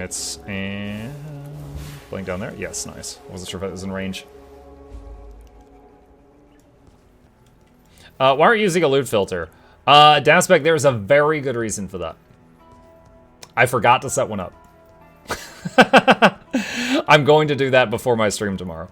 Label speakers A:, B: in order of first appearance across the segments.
A: It's and blink down there. Yes, nice. Wasn't sure if it was in range. Why aren't you using a loot filter? Daspec, there's a very good reason for that. I forgot to set one up. I'm going to do that before my stream tomorrow.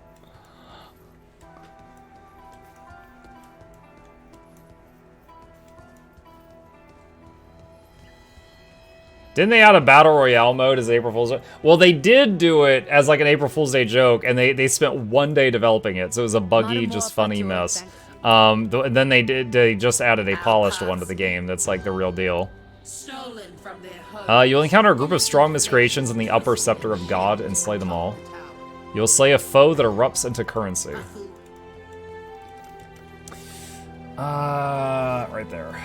A: Didn't they add a Battle Royale mode as April Fool's Day? Well, they did do it as like an April Fool's Day joke, and they spent one day developing it, so it was a buggy, just funny mess. And then they just added a polished one to the game that's like the real deal.
B: Stolen from their home.
A: You'll encounter a group of strong miscreations in the upper scepter of God and slay them all. You'll slay a foe that erupts into currency. Right there.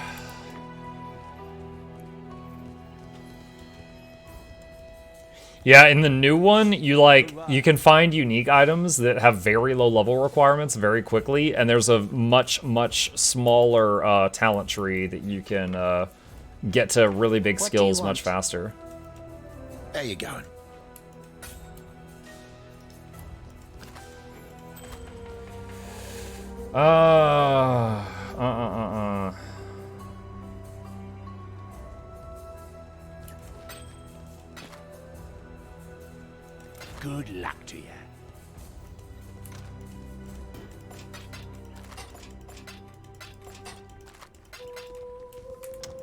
A: Yeah, in the new one, you can find unique items that have very low level requirements very quickly, and there's a much smaller talent tree that you can get to really big skills much faster.
C: There you going. Good luck to you.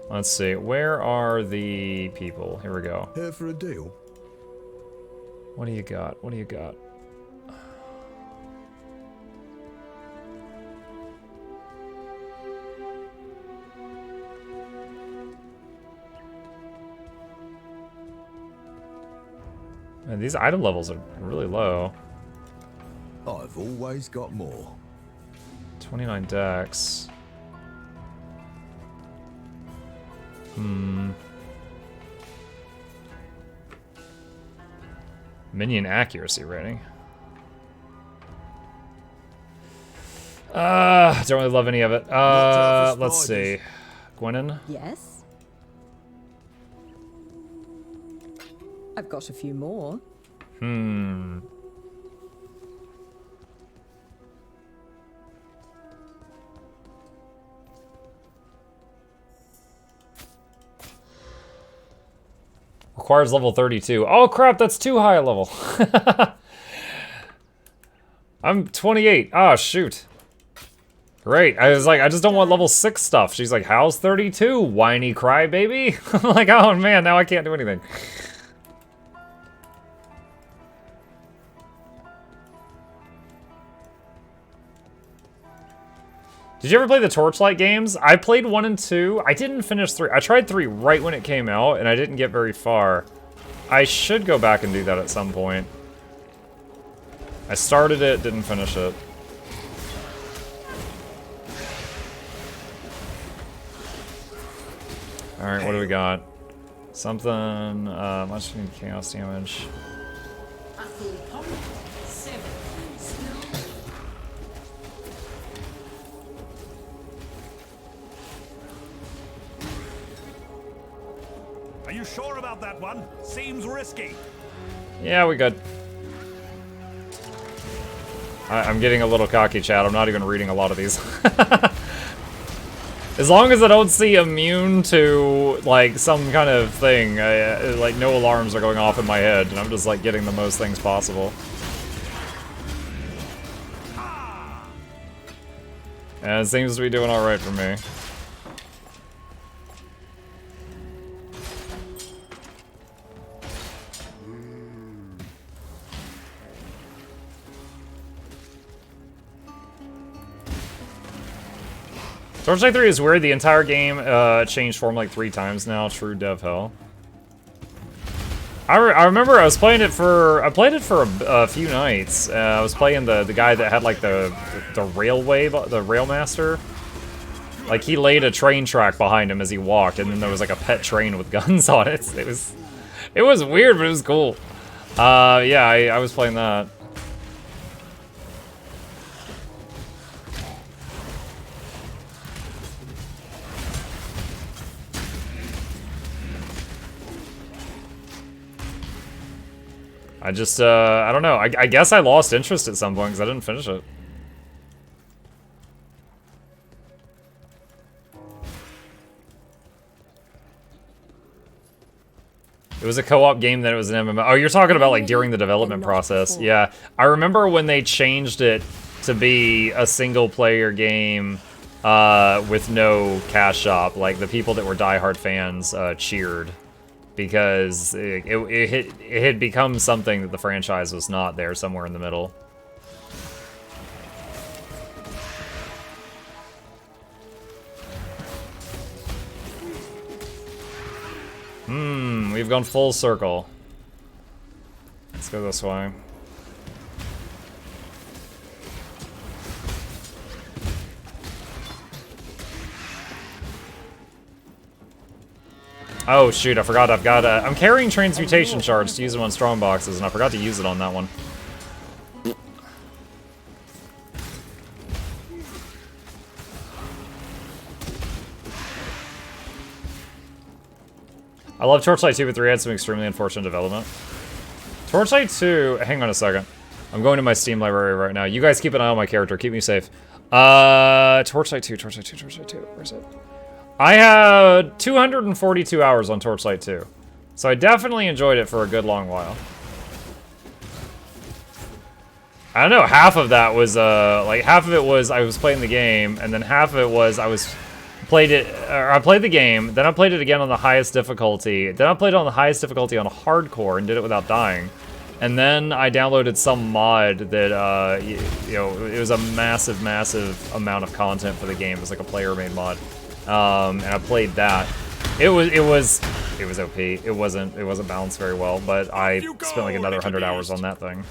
A: Let's see, where are the people? Here we go.
D: Here for a deal?
A: What do you got? What do you got? Man, these item levels are really low.
D: I've always got more.
A: 29 dex. Minion accuracy rating. Don't really love any of it. Let's see. Gwenin?
E: Yes? I've got a few more.
A: Requires level 32. Oh crap, that's too high a level. I'm 28. Oh shoot. Great. I was like, I just don't want level 6 stuff. She's like, how's 32? Whiny crybaby? I'm like, oh man, now I can't do anything. Did you ever play the Torchlight games? I played 1 and 2. I didn't finish 3. I tried 3 right when it came out, and I didn't get very far. I should go back and do that at some point. I started it, didn't finish it. Alright, what do we got? Something, much chaos damage.
B: A full pump. 7 skill.
F: Are you sure about that one? Seems risky.
A: Yeah, we good. I'm getting a little cocky, chat. I'm not even reading a lot of these. As long as I don't see immune to, like, some kind of thing, like, no alarms are going off in my head, and I'm just, like, getting the most things possible. And it seems to be doing alright for me. Torchlight 3 is weird. The entire game changed form like 3 times now. True dev hell. I remember I was playing it for a few nights. I was playing the guy that had like the railmaster. Like he laid a train track behind him as he walked, and then there was like a pet train with guns on it. It was weird, but it was cool. Yeah, I was playing that. I just, I don't know. I guess I lost interest at some point because I didn't finish it. It was a co-op game, then it was an MMO. Oh, you're talking about like during the development process. Yeah, I remember when they changed it to be a single-player game with no cash shop. Like the people that were diehard fans cheered because it had become something that the franchise was not there, somewhere in the middle. We've gone full circle. Let's go this way. Oh shoot, I forgot I've got I'm carrying transmutation shards to use them on strong boxes, and I forgot to use it on that one. I love Torchlight 2, but 3 had some extremely unfortunate development. Torchlight 2, hang on a second. I'm going to my Steam library right now. You guys keep an eye on my character, keep me safe. Torchlight 2, where's it? I had 242 hours on Torchlight 2. So I definitely enjoyed it for a good long while. I don't know, half of that was, like, half of it was I was playing the game, and then half of it was I played the game, then I played it again on the highest difficulty, then I played it on the highest difficulty on hardcore and did it without dying. And then I downloaded some mod that, you know, it was a massive, massive amount of content for the game. It was like a player-made mod. And I played that. It was OP. It wasn't balanced very well, but I spent like another 100 hours on that thing.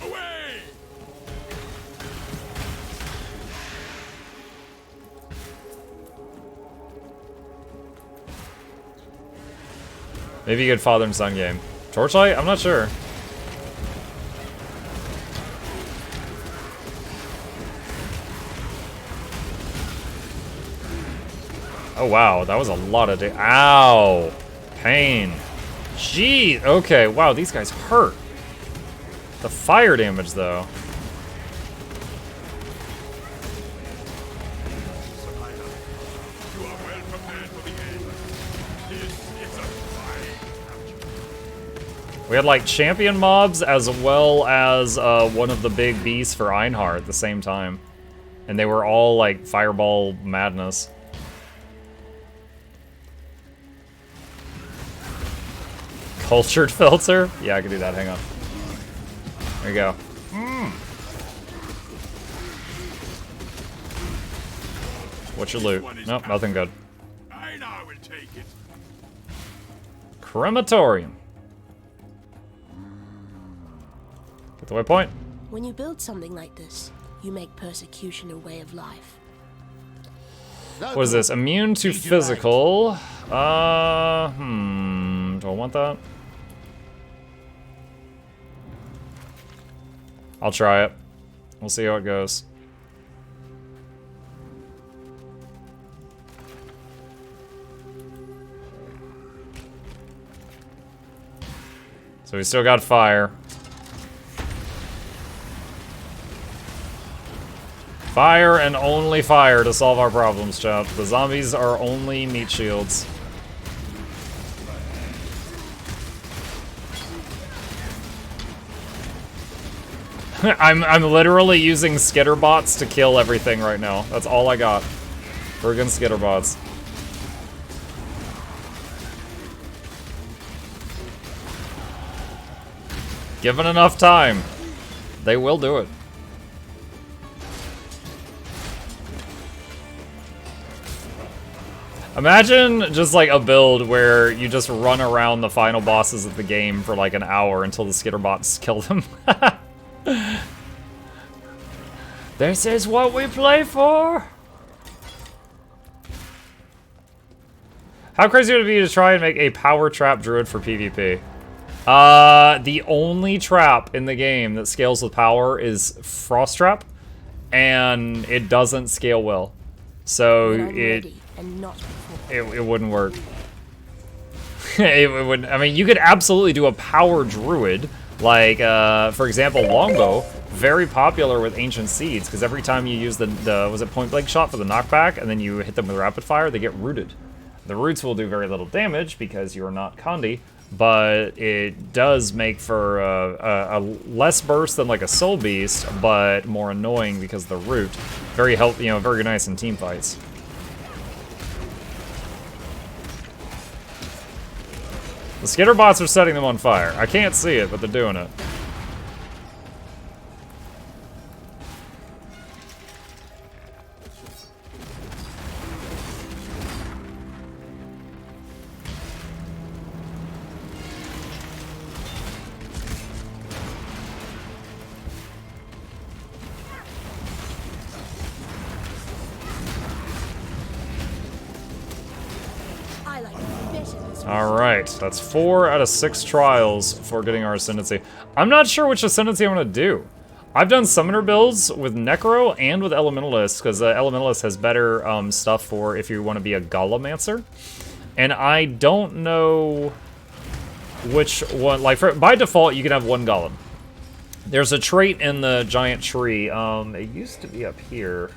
A: Maybe a good father and son game. Torchlight? I'm not sure. Oh wow, that was a lot of ow! Pain. Gee, okay, wow, these guys hurt. The fire damage though. We had like champion mobs as well as one of the big beasts for Einhar at the same time. And they were all like fireball madness. Cultured filter? Yeah, I can do that, hang on. There you go. What's your loot? Nope, nothing good.
F: I know I will take it.
A: Crematorium. Get the waypoint.
G: When you build something like this, you make persecution a way of life.
A: What is this? Immune to physical. Do I want that? I'll try it. We'll see how it goes. So we still got fire. Fire and only fire to solve our problems, chat. The zombies are only meat shields. I'm literally using skitter bots to kill everything right now. That's all I got. Friggin' skitter bots. Given enough time, they will do it. Imagine just like a build where you just run around the final bosses of the game for like an hour until the skitterbots kill them. This is what we play for! How crazy would it be to try and make a power trap druid for PvP? The only trap in the game that scales with power is Frost Trap, and it doesn't scale well. So it wouldn't work. It wouldn't. I mean, you could absolutely do a power druid Like, for example, longbow, very popular with ancient seeds, because every time you use the was it point blank shot for the knockback, and then you hit them with rapid fire, they get rooted. The roots will do very little damage because you are not Condi, but it does make for a less burst than like a soul beast, but more annoying because the root. Very very nice in team fights. The skitter bots are setting them on fire. I can't see it, but they're doing it.
G: I like bitterness.
A: Alright, that's 4 out of 6 trials for getting our Ascendancy. I'm not sure which Ascendancy I'm going to do. I've done Summoner builds with Necro and with Elementalist, because Elementalist has better stuff for if you want to be a Golemancer. And I don't know which one, like, by default, you can have one Golem. There's a trait in the giant tree, it used to be up here.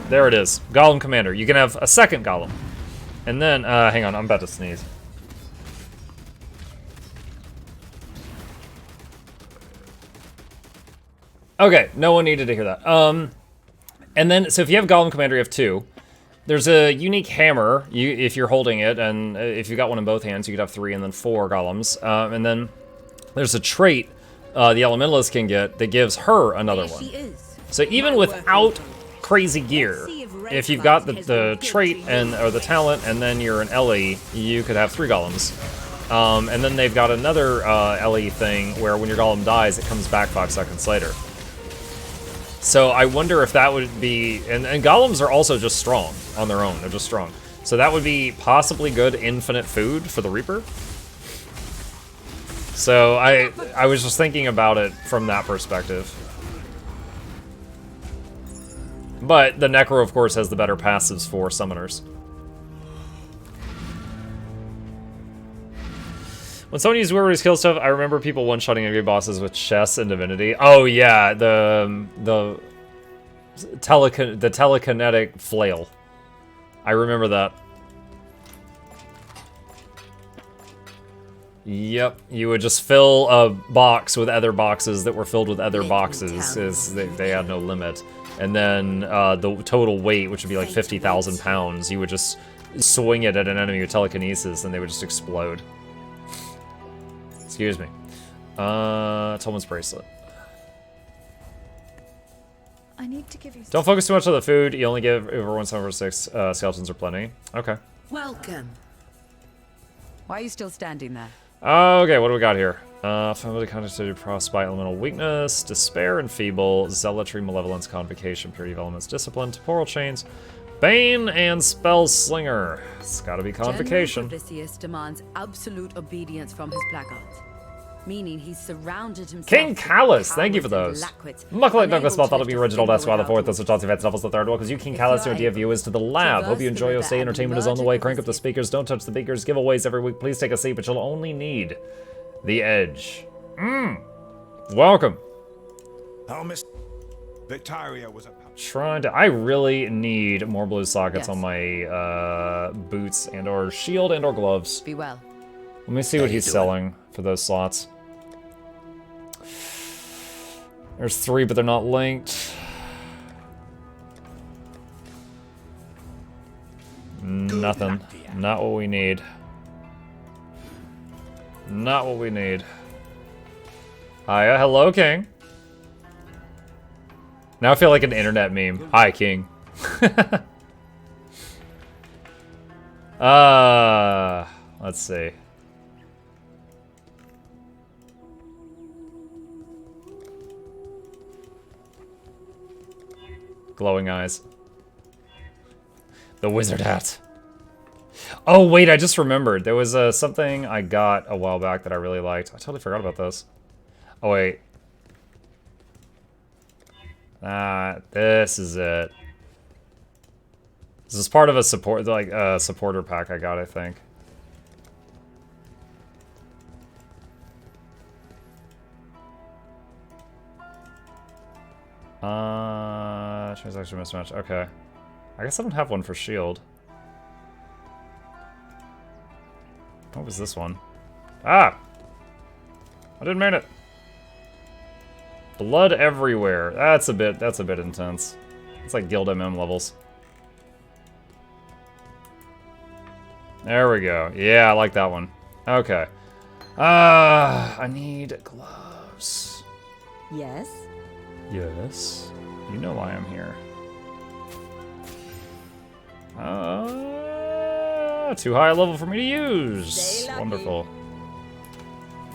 A: There it is. Golem Commander. You can have a second Golem. And then, hang on, I'm about to sneeze. Okay, no one needed to hear that. And then, so if you have Golem Commander, you have 2. There's a unique hammer, if you're holding it, and if you got one in both hands, you could have 3 and then 4 Golems. And then there's a trait the Elementalist can get that gives her another one. So even without crazy gear, if you've got the trait or the talent, and then you're an Ellie, you could have 3 Golems. And then they've got another Ellie thing where when your Golem dies, it comes back 5 seconds later. So I wonder if that would be, and Golems are also just strong on their own. They're just strong. So that would be possibly good infinite food for the Reaper. So I was just thinking about it from that perspective. But the Necro, of course, has the better passives for summoners. When someone uses Weird kill stuff, I remember people one-shotting enemy bosses with chess and divinity. Oh yeah, the telekinetic flail. I remember that. Yep, you would just fill a box with other boxes that were filled with other boxes. They had no limit. And then the total weight, which would be like 50,000 pounds, you would just swing it at an enemy with telekinesis and they would just explode. Excuse me. Tolman's bracelet.
E: I need to give you.
A: Don't focus too much on the food. You only give over 1/7/6. Skeletons are plenty. Okay.
B: Welcome.
H: Why are you still standing there?
A: Okay, what do we got here? Family constituted frostbite, elemental weakness, despair and feeble, zealotry, malevolence, convocation, purity of elements, discipline, temporal chains, bane, and spell slinger. It's gotta be convocation.
H: General Odysseus demands absolute obedience from his blackguards, meaning he's surrounded himself.
A: King
H: with
A: Callus, thank you for
H: cowards
A: those.
H: and lackwits,
A: Mukluk Douglas
H: unable
A: thought that'll
H: to
A: be original.
H: defend
A: That's why the
H: without
A: fourth. That's what Chauncey levels the third one. Because you King Callus, your idea view is to the lab. Hope you enjoy your stay. Entertainment is on the way. Crank up the speakers. Don't touch the beakers. Giveaways every week. Please take a seat, but you'll only need the edge. Welcome.
F: Oh, Miss Victoria was a
A: Trying to. I really need more blue sockets
H: Yes.
A: on my boots and or shield and or gloves.
H: Be well.
A: Let me see what he's selling for those slots. There's 3, but they're not linked. Nothing. Not what we need. Not what we need. Hiya, hello, King. Now I feel like an internet meme. Hi, King. Let's see. Glowing eyes. The wizard hat. Oh, wait, I just remembered. There was something I got a while back that I really liked. I totally forgot about this. Oh, wait. This is it. This is part of a support, like, supporter pack I got, I think. Transaction mismatch. Okay. I guess I don't have one for shield. What was this one? Ah! I didn't mean it. Blood everywhere. That's a bit intense. It's like guild MM levels. There we go. Yeah, I like that one. Okay. I need gloves.
H: Yes?
A: Yes. You know why I'm here. Too high a level for me to use.
H: Stay lucky.
A: Wonderful.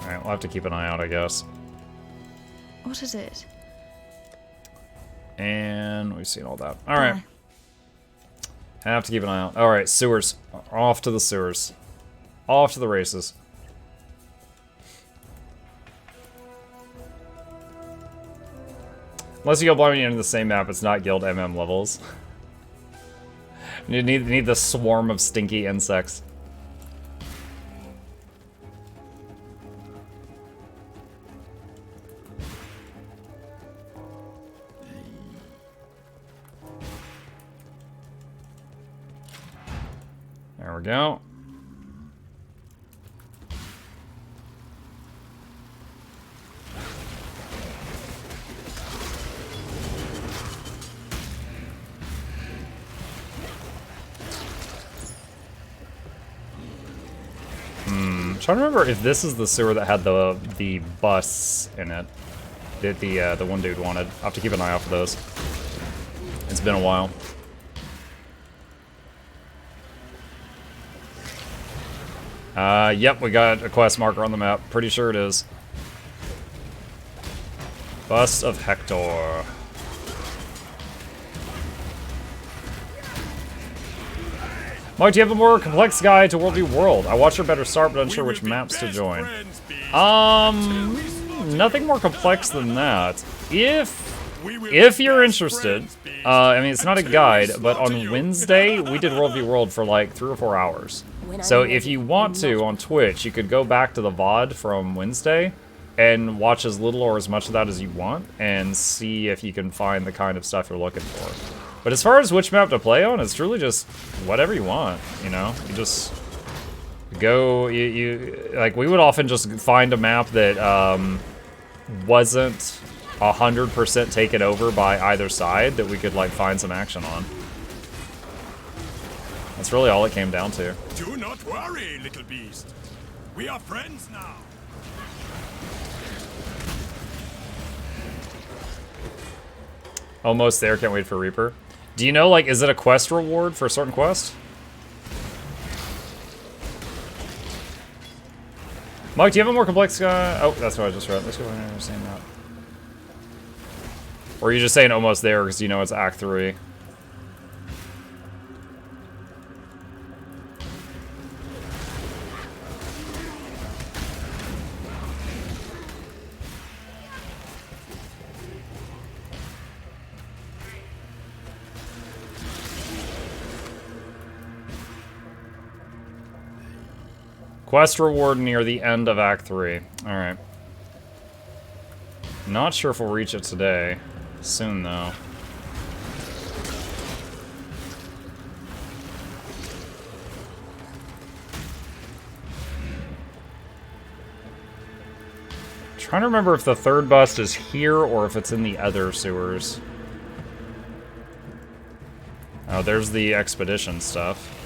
A: Alright, we'll have to keep an eye out, I guess.
E: What is it?
A: And we've seen all that. Alright. Have to keep an eye out. Alright, sewers. Off to the sewers. Off to the races. Unless you go blind when you enter the same map, it's not guild MM levels. You need the swarm of stinky insects. There we go. Trying to remember if this is the sewer that had the bus in it that the one dude wanted. I'll have to keep an eye out for those. It's been a while. Yep, we got a quest marker on the map. Pretty sure it is. Bust of Hector. Mike, do you have a more complex guide to World v World? I watched your better start, but unsure which maps to join. Nothing more complex than that. If you're interested, I mean, it's not a guide, but on Wednesday, we did World v World for like 3 or 4 hours. So if you want to, on Twitch, you could go back to the VOD from Wednesday and watch as little or as much of that as you want and see if you can find the kind of stuff you're looking for. But as far as which map to play on, it's truly just whatever you want, you know? You just go, like, we would often just find a map that wasn't 100% taken over by either side that we could, like, find some action on. That's really all it came down to.
F: Do not worry, little beast. We are friends now.
A: Almost there, can't wait for Reaper. Do you know, like, is it a quest reward for a certain quest? Mike, do you have a more complex guy? Oh, that's what I just read. Let's go ahead and saying that. Or are you just saying almost there because you know it's Act 3? Quest reward near the end of Act 3. Alright. Not sure if we'll reach it today. Soon, though. Trying to remember if the third bust is here or if it's in the other sewers. Oh, there's the expedition stuff.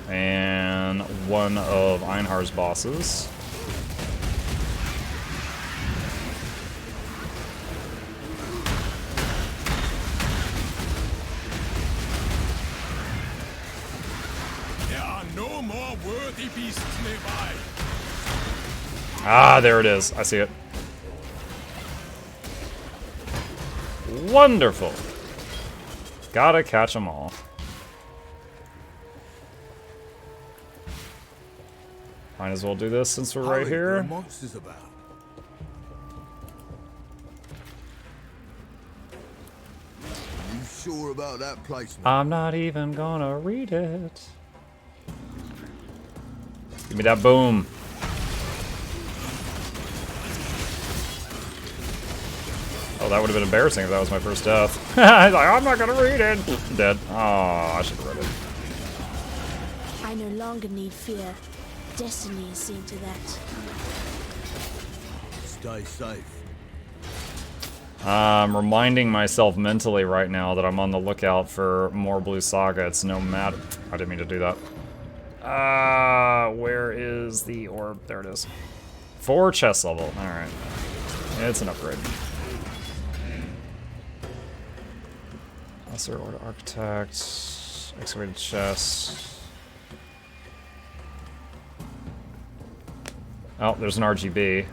A: And one of Einhar's bosses.
F: There are no more worthy beasts nearby.
A: Ah, there it is. I see it. Wonderful. Gotta catch them all. Might as well do this since we're right here.
D: Monsters about. You sure about that placement?
A: I'm not even gonna read it. Give me that boom. that would have been embarrassing if that was my first death. I was like, I'm not gonna read it. I'm dead. Oh, I should have read it.
G: I no longer need fear. Destiny is seeing to that.
D: Stay safe.
A: I'm reminding myself mentally right now that I'm on the lookout for more Blue Saga. It's no matter. I didn't mean to do that. Where is the orb? There it is. 4 chest level. Alright. It's an upgrade. Lesser Order Architect. Excavated chest. Oh, there's an RGB.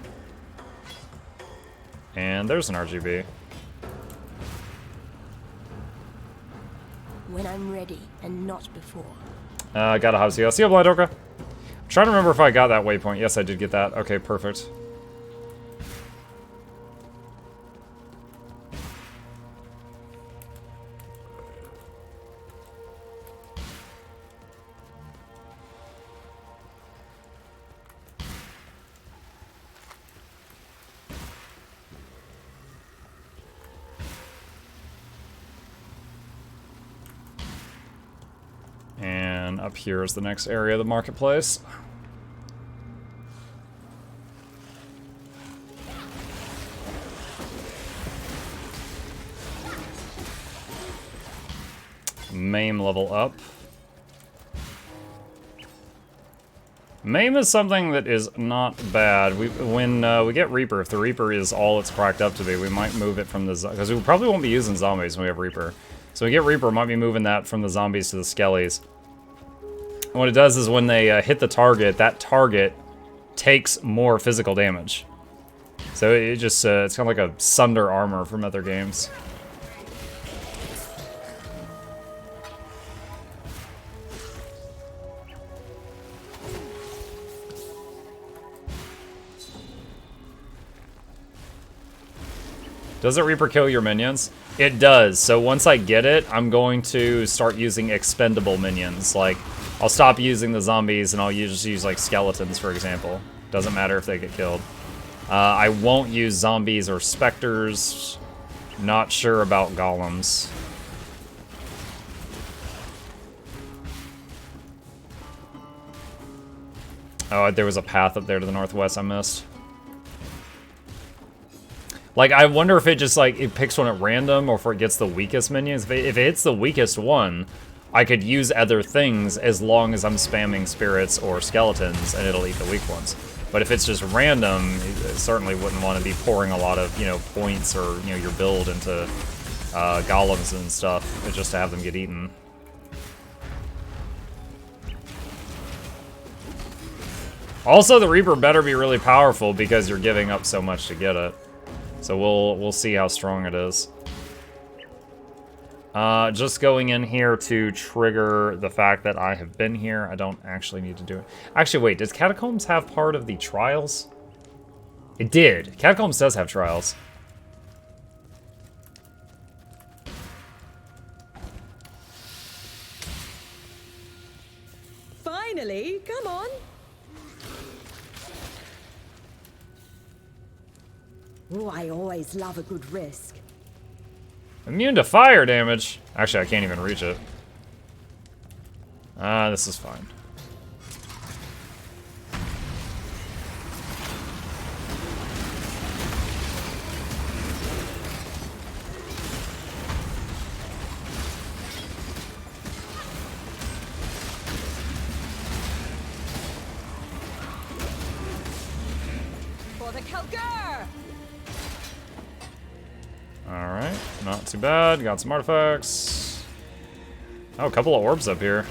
A: And there's an RGB.
G: When I'm ready, and not before.
A: Got a Hazio. See you, Blind Orca. I'm trying to remember if I got that waypoint. Yes, I did get that. Okay, perfect. And up here is the next area of the marketplace. Maim level up. Maim is something that is not bad. When we get Reaper, if the Reaper is all it's cracked up to be, we might move it from the... Because we probably won't be using zombies when we have Reaper. So we get Reaper, might be moving that from the zombies to the skellies. And what it does is when they hit the target, that target takes more physical damage. So it just, it's kind of like a Sunder armor from other games. Does it Reaper kill your minions? It does. So once I get it, I'm going to start using expendable minions. Like, I'll stop using the zombies and I'll just use like skeletons, for example. Doesn't matter if they get killed. I won't use zombies or specters. Not sure about golems. Oh, there was a path up there to the northwest I missed. Like, I wonder if it just, like, it picks one at random or if it gets the weakest minions. If it hits the weakest one, I could use other things as long as I'm spamming spirits or skeletons and it'll eat the weak ones. But if it's just random, you certainly wouldn't want to be pouring a lot of, you know, points or, you know, your build into golems and stuff just to have them get eaten. Also, the Reaper better be really powerful because you're giving up so much to get it. So we'll see how strong it is. Just going in here to trigger the fact that I have been here. I don't actually need to do it. Actually, wait, does Catacombs have part of the trials? It did. Catacombs does have trials.
I: Finally, come on. Oh, I always love a good risk.
A: Immune to fire damage. Actually, I can't even reach it. This is fine.
I: For the Kelgar!
A: Alright, not too bad. Got some artifacts. Oh, a couple of orbs up here.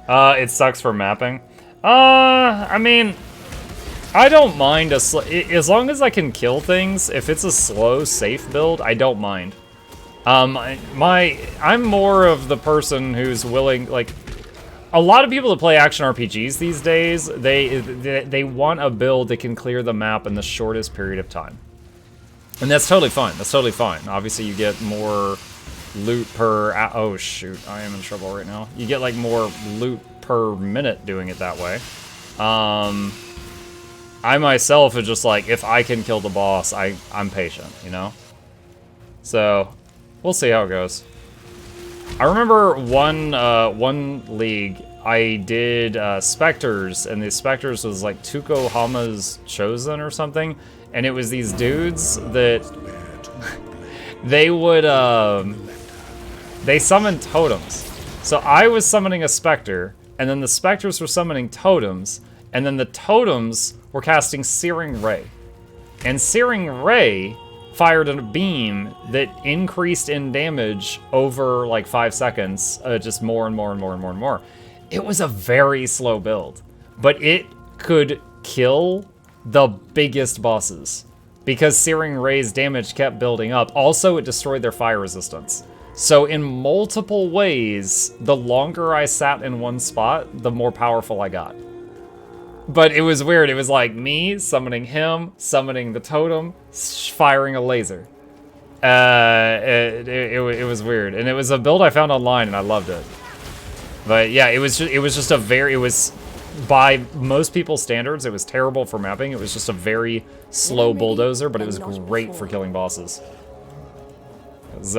A: It sucks for mapping. I mean, I don't mind as long as I can kill things. If it's a slow, safe build, I don't mind. I'm more of the person who's willing, like, a lot of people that play action RPGs these days, they want a build that can clear the map in the shortest period of time. And that's totally fine. That's totally fine. Obviously, you get more loot per... Oh, shoot. I am in trouble right now. You get, like, more loot per minute doing it that way. I myself is just like, if I can kill the boss, I'm patient, you know? So, we'll see how it goes. I remember one league, I did Spectres, and the Spectres was like Tuko Hama's Chosen or something, and it was these dudes that they would, they summoned totems. So I was summoning a Spectre, and then the Spectres were summoning totems, and then the totems were casting Searing Ray. And Searing Ray fired a beam that increased in damage over like 5 seconds, just more and more and more and more and more. It was a very slow build, but it could kill the biggest bosses because Searing Ray's damage kept building up. Also, it destroyed their fire resistance. So in multiple ways, the longer I sat in one spot, the more powerful I got. But it was weird. It was like me summoning him, summoning the totem, firing a laser. It was weird, and it was a build I found online, and I loved it. But yeah, it was just a very, it was, by most people's standards, it was terrible for mapping. It was just a very slow bulldozer, but it was great for killing bosses. It was,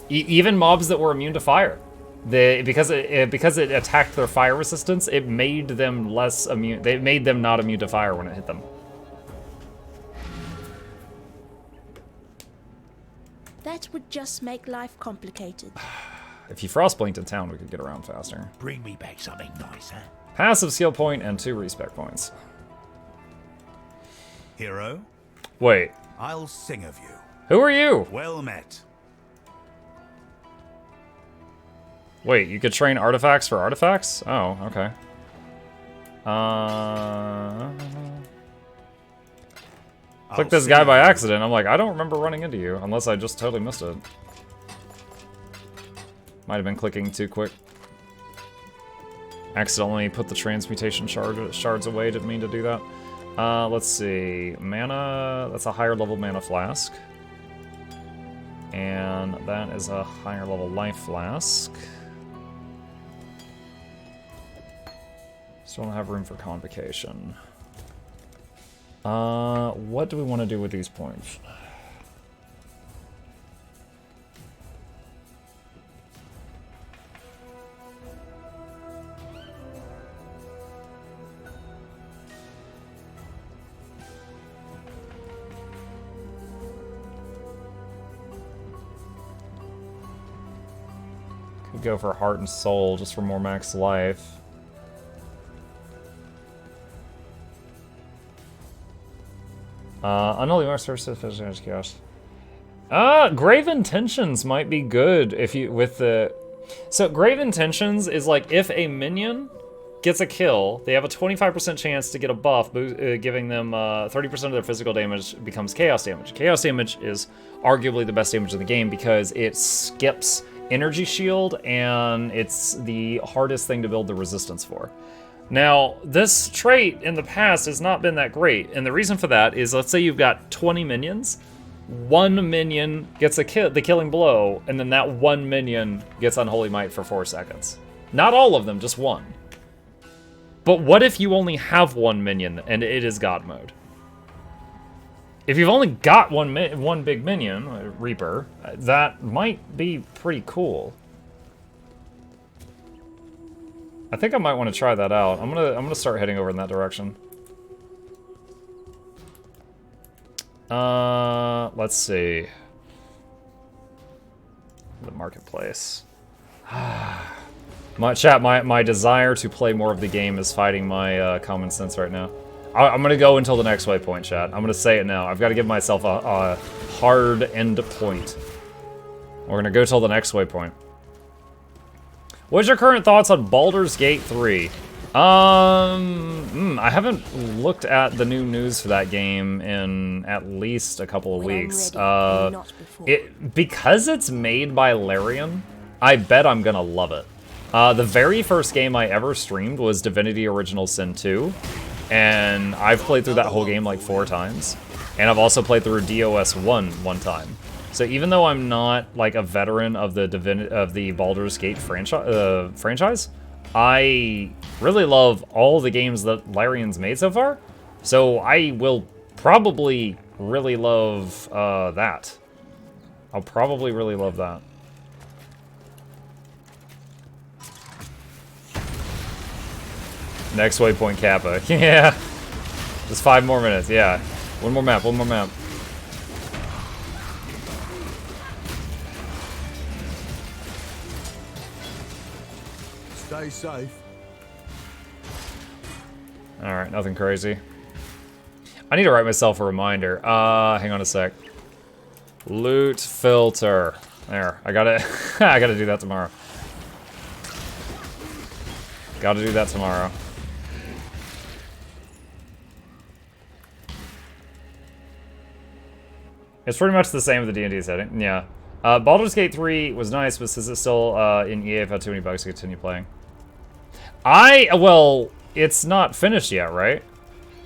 A: even mobs that were immune to fire. Because it attacked their fire resistance, it made them less immune. It made them not immune to fire when it hit them.
G: That would just make life complicated.
A: If you frostblinked in town, we could get around faster.
C: Bring me back something nice, huh?
A: Passive skill point and 2 respec points.
J: Hero,
A: Wait,
J: I'll sing of you.
A: who are you?
J: Well met.
A: Wait, you could train artifacts for artifacts? Oh, okay. Click this guy by accident. I'm like, I don't remember running into you, unless I just totally missed it. Might have been clicking too quick. Accidentally put the transmutation shards away, didn't mean to do that. Let's see. Mana, that's a higher level mana flask. And that is a higher level life flask. Still don't have room for convocation. What do we want to do with these points? Could go for heart and soul just for more max life. Unholy Mark Services Chaos. Grave Intentions might be good if you with the. So Grave Intentions is like if a minion gets a kill, they have a 25% chance to get a buff, giving them 30% of their physical damage becomes chaos damage. Chaos damage is arguably the best damage in the game because it skips energy shield and it's the hardest thing to build the resistance for. Now, this trait in the past has not been that great, and the reason for that is, let's say you've got 20 minions, one minion gets the killing blow, and then that one minion gets Unholy Might for 4 seconds. Not all of them, just one. But what if you only have one minion and it is God mode? If you've only got one big minion, Reaper, that might be pretty cool. I think I might want to try that out. I'm gonna start heading over in that direction. Let's see. The marketplace. My desire to play more of the game is fighting my common sense right now. I'm gonna go until the next waypoint, chat. I'm gonna say it now. I've got to give myself a hard end point. We're gonna go till the next waypoint. What's your current thoughts on Baldur's Gate 3? I haven't looked at the new news for that game in at least a couple of weeks. Because it's made by Larian, I bet I'm gonna love it. The very first game I ever streamed was Divinity Original Sin 2, and I've played through that whole game like 4 times. And I've also played through DOS 1 time. So even though I'm not like a veteran of the Baldur's Gate franchise, I really love all the games that Larian's made so far. So I will probably really love that. I'll probably really love that. Next waypoint Kappa. Yeah. Just 5 more minutes, yeah. One more map, one more map.
D: Stay safe.
A: Alright, nothing crazy. I need to write myself a reminder. Hang on a sec. Loot filter. There, I gotta I gotta do that tomorrow. Gotta do that tomorrow. It's pretty much the same with the D&D setting, yeah. Baldur's Gate 3 was nice, but since it's still in EA, I've had too many bugs to continue playing. Well, it's not finished yet, right?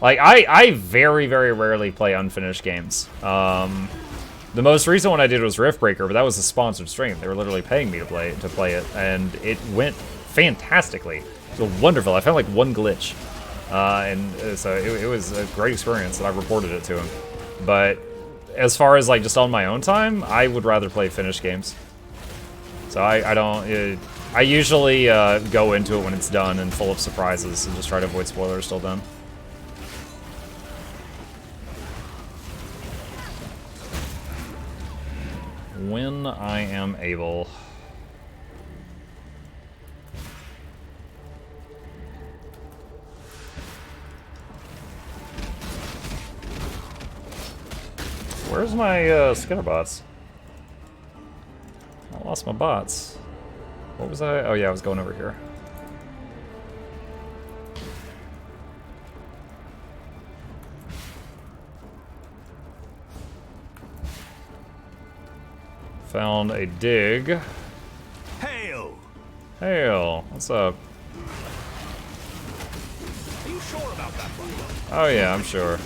A: Like, I very, very rarely play unfinished games. The most recent one I did was Riftbreaker, but that was a sponsored stream. They were literally paying me to play it, and it went fantastically. It was wonderful. I found like one glitch, and so it was a great experience, and I reported it to him. But as far as like just on my own time, I would rather play finished games. So I usually go into it when it's done and full of surprises, and just try to avoid spoilers till then. When I am able. Where's my Skinner bots? I lost my bots. What was I? Oh yeah, I was going over here. Found a dig.
J: Hail!
A: Hail, what's up?
J: Are you sure about that one?
A: Oh yeah, I'm sure.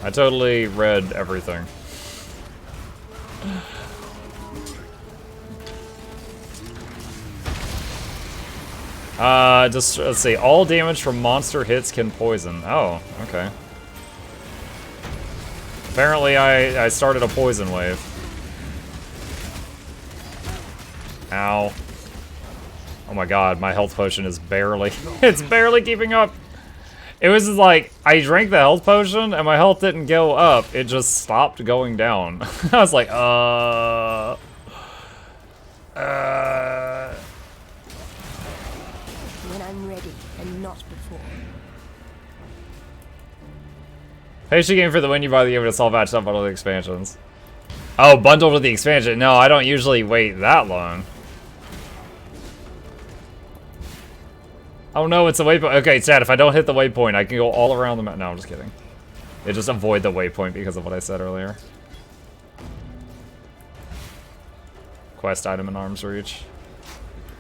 A: I totally read everything. Just, let's see, all damage from monster hits can poison. Oh, okay. Apparently I started a poison wave. Ow. Oh my god, my health potion is barely, it's barely keeping up. It was just like, I drank the health potion and my health didn't go up, it just stopped going down. I was like,
G: When I'm ready, and not before.
A: Patient game for the win, you buy the game, but it's all matched up on all the expansions. Oh, bundled with the expansion. No, I don't usually wait that long. Oh no, it's a waypoint. Okay, it's sad. If I don't hit the waypoint, I can go all around the map. No, I'm just kidding. It just avoid the waypoint because of what I said earlier. Quest item in arm's reach.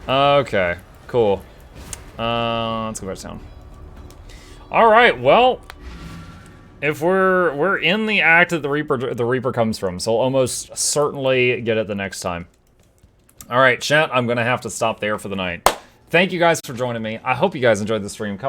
A: Okay, cool. Let's go back to town. All right, well, if we're in the act that the Reaper comes from, so I'll almost certainly get it the next time. All right, chat, I'm gonna have to stop there for the night. Thank you guys for joining me. I hope you guys enjoyed the stream.